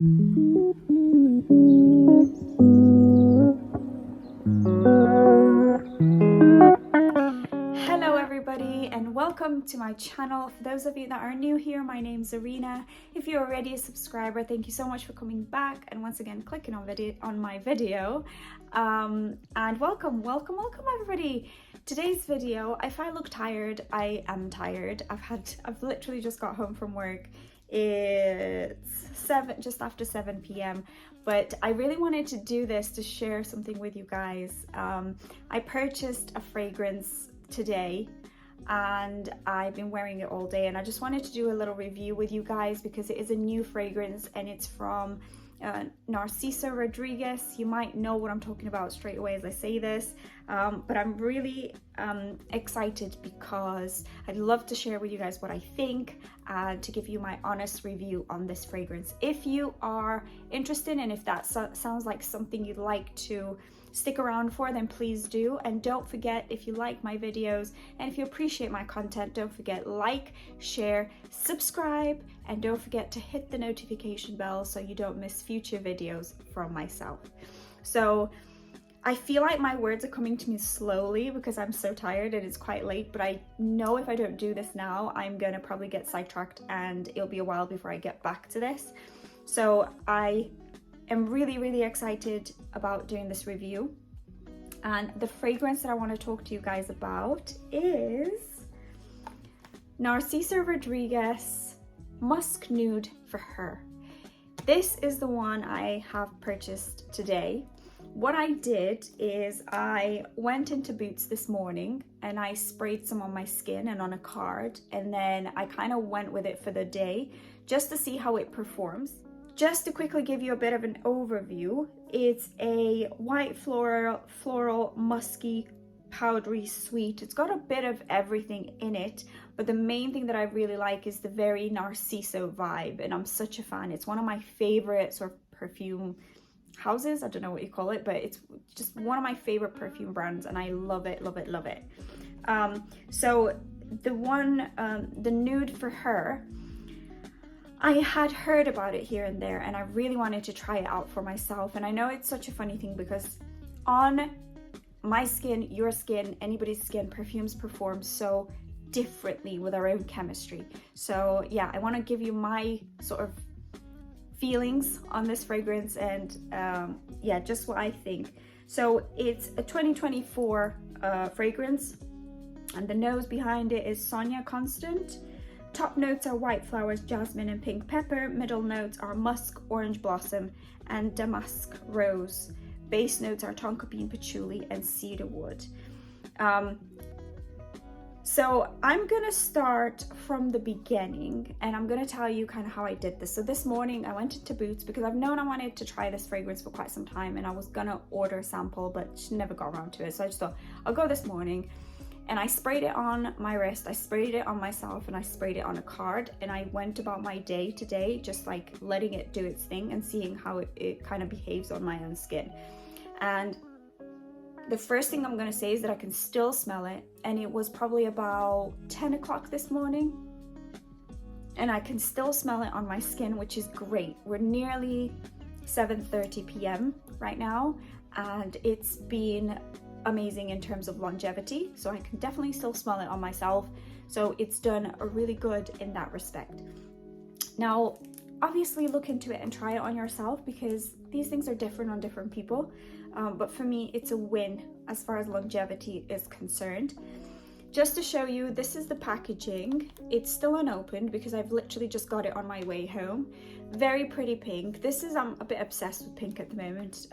Hello everybody and welcome to my channel. For those of you that are new here, my name's Arena. If you're already a subscriber, thank you so much for coming back and once again clicking on my video. And welcome everybody. Today's video, if I look tired, I am tired. I've literally just got home from work. It's just after 7 p.m. but I really wanted to do this to share something with you guys. I purchased a fragrance today and I've been wearing it all day, and I just wanted to do a little review with you guys because it is a new fragrance and it's from NARCISO Rodriguez. You might know what I'm talking about straight away as I say this, but I'm really excited because I'd love to share with you guys what I think and to give you my honest review on this fragrance. If you are interested and if that sounds like something you'd like to stick around for, then please do. And don't forget, if you like my videos and if you appreciate my content, don't forget like, share, subscribe, and don't forget to hit the notification bell so you don't miss future videos from myself. So I feel like my words are coming to me slowly because I'm so tired and it's quite late, but I know if I don't do this now, I'm gonna probably get sidetracked and it'll be a while before I get back to this. So I am really excited about doing this review, and the fragrance that I want to talk to you guys about is NARCISO Rodriguez Musc Nude for Her. This is the one I have purchased today. What I did is I went into Boots this morning and I sprayed some on my skin and on a card, and then I kind of went with it for the day just to see how it performs. Just to quickly give you a bit of an overview, it's a white floral, musky, powdery sweet. It's got a bit of everything in it, but the main thing that I really like is the very Narciso vibe, and I'm such a fan. It's one of my favorite sort of perfume houses. I don't know what you call it, but it's just one of my favorite perfume brands, and I love it. So the Nude for Her, I had heard about it here and there and I really wanted to try it out for myself. And I know it's such a funny thing because on my skin, your skin, anybody's skin, perfumes perform so differently with our own chemistry. So yeah, I want to give you my sort of feelings on this fragrance and yeah, just what I think. So it's a 2024 fragrance, and the nose behind it is Sonia Constant. Top notes are white flowers, jasmine and pink pepper. Middle notes are musk, orange blossom and damask rose. Base notes are tonka bean, patchouli and cedar wood. So I'm gonna start from the beginning and I'm gonna tell you kind of how I did this. So this morning I went into Boots because I've known I wanted to try this fragrance for quite some time, and I was gonna order a sample but never got around to it. So I just thought I'll go this morning. And I sprayed it on my wrist, I sprayed it on myself, and I sprayed it on a card, and I went about my day today just like letting it do its thing and seeing how it kind of behaves on my own skin. And the first thing I'm going to say is that I can still smell it, and it was probably about 10 o'clock this morning and I can still smell it on my skin, which is great. We're nearly 7:30 p.m. right now, and it's been amazing in terms of longevity, so I can definitely still smell it on myself. So it's done a really good in that respect. Now obviously look into it and try it on yourself because these things are different on different people, but for me it's a win as far as longevity is concerned. Just to show you, this is the packaging. It's still unopened because I've literally just got it on my way home. Very pretty pink. This is, I'm a bit obsessed with pink at the moment,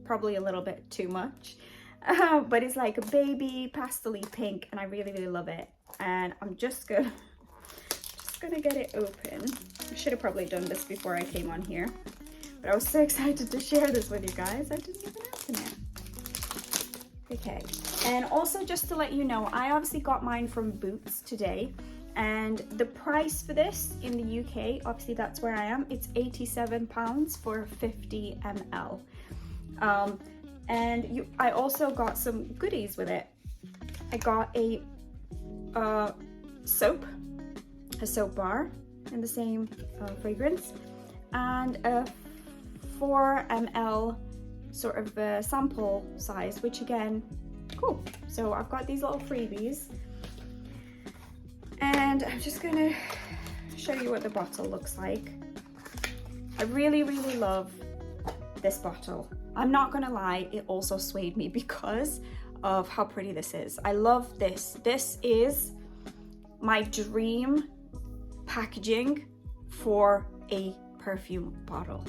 probably a little bit too much. But it's like a baby pastel-y pink and I really love it. And I'm just gonna get it open. I should have probably done this before I came on here, but I was so excited to share this with you guys I didn't even open it. Okay, and also just to let you know, I obviously got mine from Boots today, and the price for this in the UK, obviously that's where I am, it's £87 for 50 ml. And I also got some goodies with it. I got a soap bar in the same fragrance, and a 4 ml sort of sample size, which again, cool. So I've got these little freebies, and I'm just gonna show you what the bottle looks like. I really, really love this bottle. I'm not gonna lie, it also swayed me because of how pretty this is. I love this. This is my dream packaging for a perfume bottle.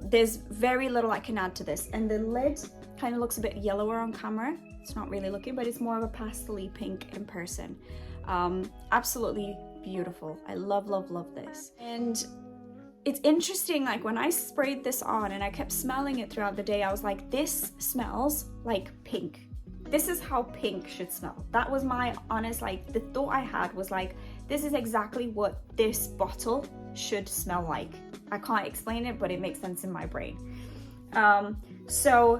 There's very little I can add to this, and the lid kind of looks a bit yellower on camera. It's not really looking, but it's more of a pastel-y pink in person. Absolutely beautiful. I love, love, love this. And it's interesting, like when I sprayed this on and I kept smelling it throughout the day, I was like, this smells like pink. This is how pink should smell. That was my honest, like the thought I had was like, this is exactly what this bottle should smell like. I can't explain it, but it makes sense in my brain. So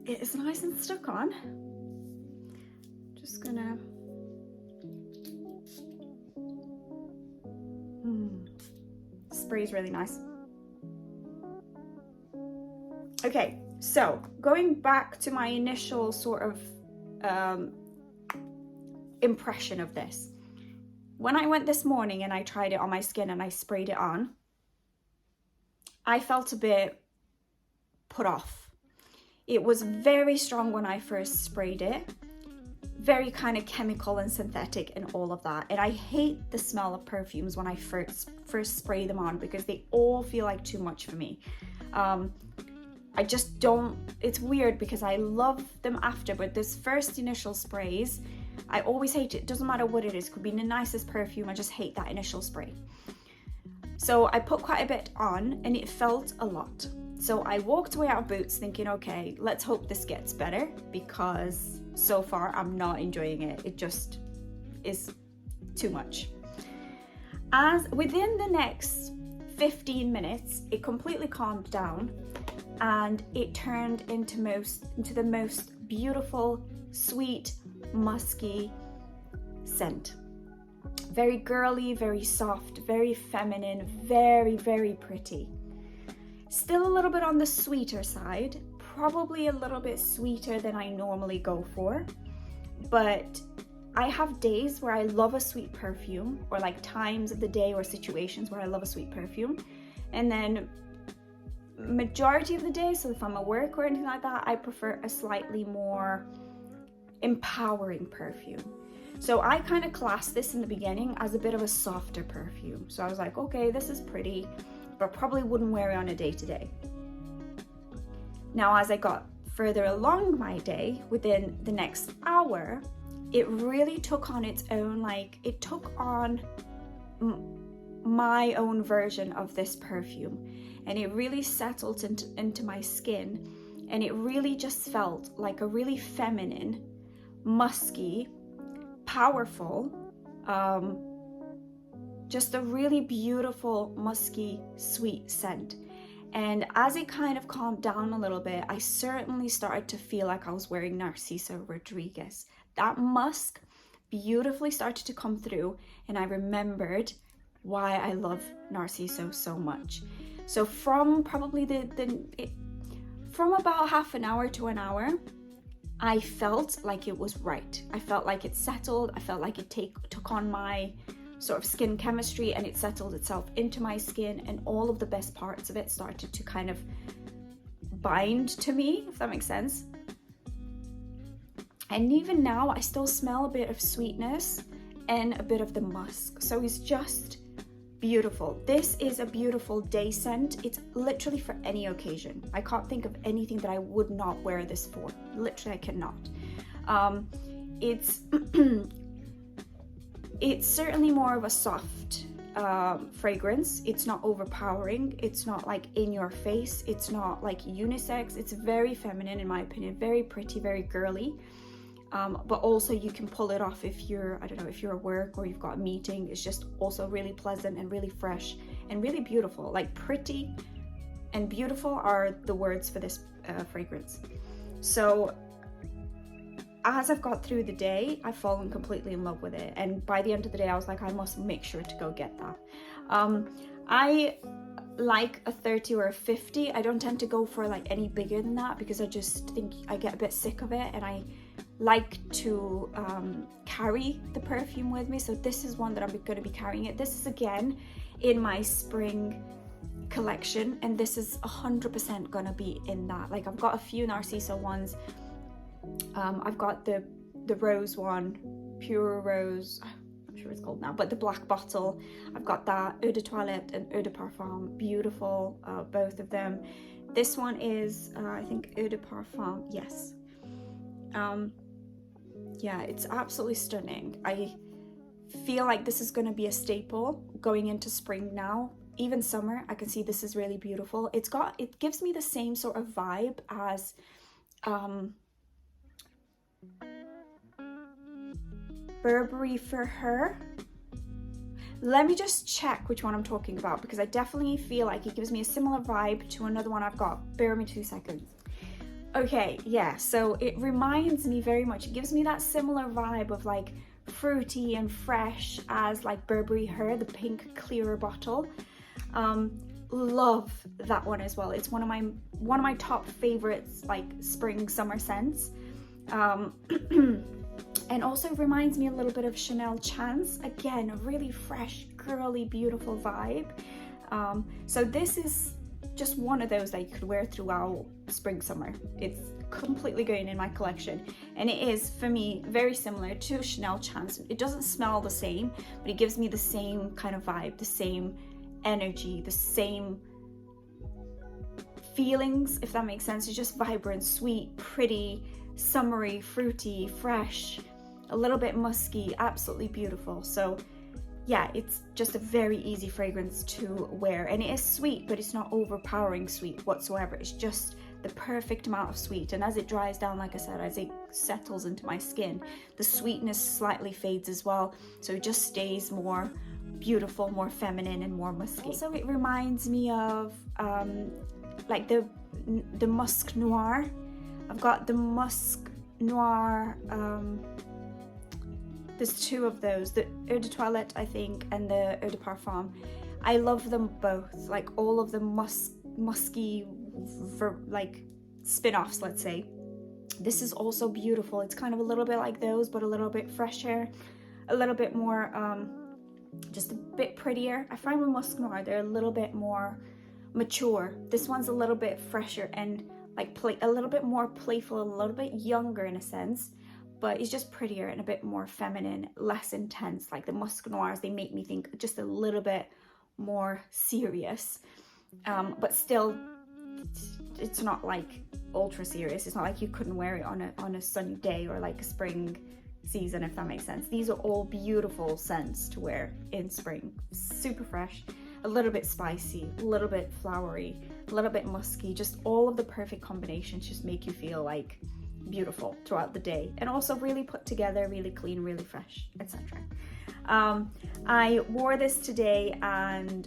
it is nice and stuck on. Just gonna sprays really nice. Okay, so going back to my initial sort of impression of this. When I went this morning and I tried it on my skin and I sprayed it on, I felt a bit put off. It was very strong when I first sprayed it, very kind of chemical and synthetic and all of that. And I hate the smell of perfumes when I first spray them on because they all feel like too much for me. I just don't, it's weird because I love them after, but this first initial sprays, I always hate it. It doesn't matter what it is. It could be the nicest perfume. I just hate that initial spray. So I put quite a bit on and it felt a lot. So I walked away out of Boots thinking, okay, let's hope this gets better, because so far I'm not enjoying it. It just is too much. As within the next 15 minutes, it completely calmed down and it turned into the most beautiful, sweet, musky scent. Very girly, very soft, very feminine, very, very pretty. Still a little bit on the sweeter side, probably a little bit sweeter than I normally go for, but I have days where I love a sweet perfume, or like times of the day or situations where I love a sweet perfume, and then majority of the day, so if I'm at work or anything like that, I prefer a slightly more empowering perfume. So I kind of classed this in the beginning as a bit of a softer perfume. So I was like, okay, this is pretty, but probably wouldn't wear it on a day-to-day. Now, as I got further along my day, within the next hour, it really took on its own, like it took on my own version of this perfume, and it really settled into my skin, and it really just felt like a really feminine, musky, powerful, just a really beautiful, musky, sweet scent. And as it kind of calmed down a little bit, I certainly started to feel like I was wearing NARCISO Rodriguez. That musk beautifully started to come through, and I remembered why I love NARCISO so much. So from probably from about half an hour to an hour, I felt like it was right. I felt like it settled. I felt like it took on my sort of skin chemistry, and it settled itself into my skin, and all of the best parts of it started to kind of bind to me, if that makes sense. And even now, I still smell a bit of sweetness and a bit of the musk. So it's just beautiful. This is a beautiful day scent. It's literally for any occasion. I can't think of anything that I would not wear this for. Literally, I cannot. It's certainly more of a soft fragrance. It's not overpowering. It's not like in your face. It's not like unisex. It's very feminine, in my opinion, very pretty, very girly. But also you can pull it off if you're, I don't know, if you're at work or you've got a meeting. It's just also really pleasant and really fresh and really beautiful. Like pretty and beautiful are the words for this fragrance. So as I've got through the day, I've fallen completely in love with it. And by the end of the day, I was like, I must make sure to go get that. I like a 30 or a 50. I don't tend to go for like any bigger than that because I just think I get a bit sick of it, and I like to carry the perfume with me. So this is one that I'm going to be carrying it. This is again in my spring collection, and this is 100% gonna be in that. Like, I've got a few Narciso ones. I've got the rose one, pure rose, I'm sure it's called now, but the black bottle. I've got that Eau de Toilette and Eau de Parfum, beautiful, both of them. This one is I think Eau de Parfum, yes. Yeah, it's absolutely stunning. I feel like this is going to be a staple going into spring now. Even summer, I can see this is really beautiful. It gives me the same sort of vibe as Burberry For Her. Let me just check which one I'm talking about, because I definitely feel like it gives me a similar vibe to another one I've got. Bear with me 2 seconds. Okay, yeah, so it reminds me very much, it gives me that similar vibe of like fruity and fresh as like Burberry Her, the pink clearer bottle. Love that one as well. It's one of my top favorites, like spring summer scents. And also reminds me a little bit of Chanel Chance. Again, a really fresh, girly, beautiful vibe. So this is just one of those that you could wear throughout spring summer. It's completely going in my collection, and it is for me very similar to Chanel Chance. It doesn't smell the same, but it gives me the same kind of vibe, the same energy, the same feelings, if that makes sense. It's just vibrant, sweet, pretty, summery, fruity, fresh, a little bit musky, absolutely beautiful. So yeah, it's just a very easy fragrance to wear, and it is sweet, but it's not overpowering sweet whatsoever. It's just the perfect amount of sweet, and as it dries down, like I said, as it settles into my skin, the sweetness slightly fades as well, so it just stays more beautiful, more feminine, and more musky. Also, it reminds me of like the Musc Noir. I've got the Musc Noir, there's two of those, the Eau de Toilette, I think, and the Eau de Parfum. I love them both, like all of the musky, like spin-offs, let's say. This is also beautiful. It's kind of a little bit like those, but a little bit fresher, a little bit more, just a bit prettier. I find with Musc Noir, they're a little bit more mature. This one's a little bit fresher and like a little bit more playful, a little bit younger in a sense, but it's just prettier and a bit more feminine, less intense. Like the Musc Noirs, they make me think just a little bit more serious, but still, it's not like ultra serious. It's not like you couldn't wear it on a sunny day or like a spring season, if that makes sense. These are all beautiful scents to wear in spring. Super fresh, a little bit spicy, a little bit flowery, a little bit musky. Just all of the perfect combinations just make you feel like beautiful throughout the day, and also really put together, really clean, really fresh, etc. I wore this today, and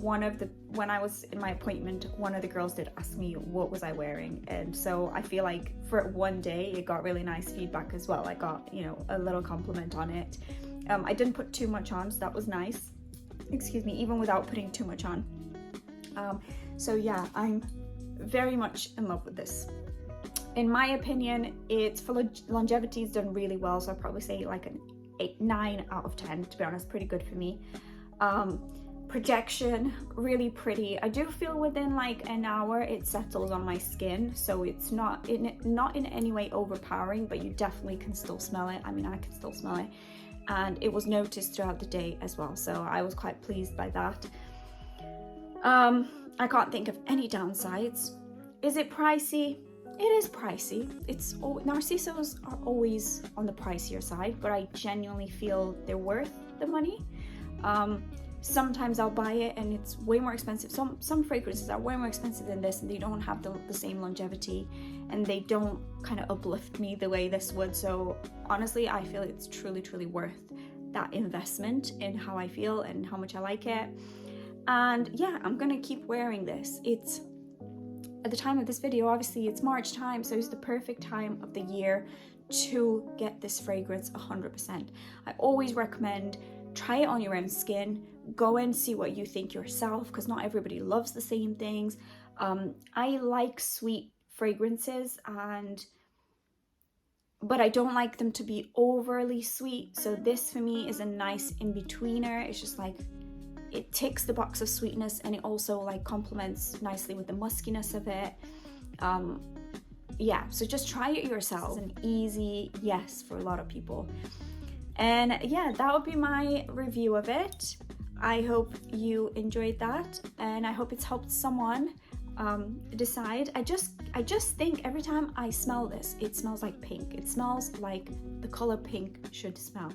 when I was in my appointment, one of the girls did ask me what was I wearing, and so I feel like for one day it got really nice feedback as well. I got, you know, a little compliment on it. I didn't put too much on, so that was nice. Excuse me, even without putting too much on. So yeah, I'm very much in love with this. In my opinion, it's for longevity, it's done really well, so I'd probably say like an 9 out of 10, to be honest. Pretty good for me. Projection, really pretty. I do feel within like an hour it settles on my skin, so it's not in any way overpowering, but you definitely can still smell it. I mean, I can still smell it, and it was noticed throughout the day as well, so I was quite pleased by that. I can't think of any downsides. Is it pricey? It is pricey. Narcisos are always on the pricier side, but I genuinely feel they're worth the money. Sometimes I'll buy it and it's way more expensive. Some fragrances are way more expensive than this, and they don't have the same longevity, and they don't kind of uplift me the way this would. So honestly, I feel it's truly, truly worth that investment in how I feel and how much I like it. And yeah, I'm gonna keep wearing this. It's at the time of this video, obviously it's March time, so it's the perfect time of the year to get this fragrance 100%. I always recommend try it on your own skin go and see what you think yourself, because not everybody loves the same things. I like sweet fragrances, but I don't like them to be overly sweet. So this for me is a nice in-betweener. It's just like, it ticks the box of sweetness, and it also like complements nicely with the muskiness of it. Yeah, so just try it yourself. It's an easy yes for a lot of people. And yeah, that would be my review of it. I hope you enjoyed that, and I hope it's helped someone decide. I just think every time I smell this, it smells like pink. It smells like the color pink should smell.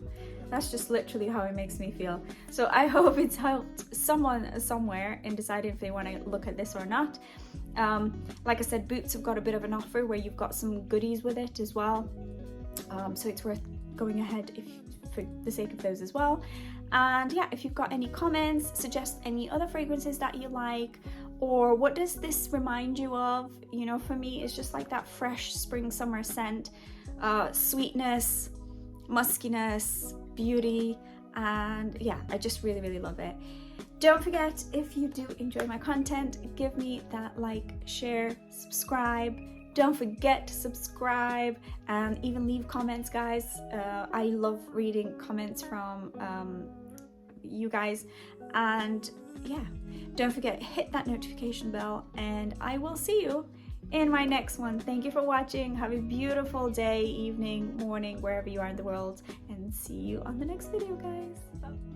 That's just literally how it makes me feel. So I hope it's helped someone somewhere in deciding if they want to look at this or not. Like I said, Boots have got a bit of an offer where you've got some goodies with it as well. So it's worth going ahead for the sake of those as well. And yeah, if you've got any comments, suggest any other fragrances that you like, or what does this remind you of? You know, for me, it's just like that fresh spring summer scent, sweetness, muskiness, beauty, and yeah, I just really, really love it. Don't forget, if you do enjoy my content, give me that like, share, subscribe. Don't forget to subscribe and even leave comments, guys. I love reading comments from you guys. And yeah, don't forget, hit that notification bell, and I will see you in my next one. Thank you for watching. Have a beautiful day, evening, morning, wherever you are in the world, and see you on the next video, guys. Bye.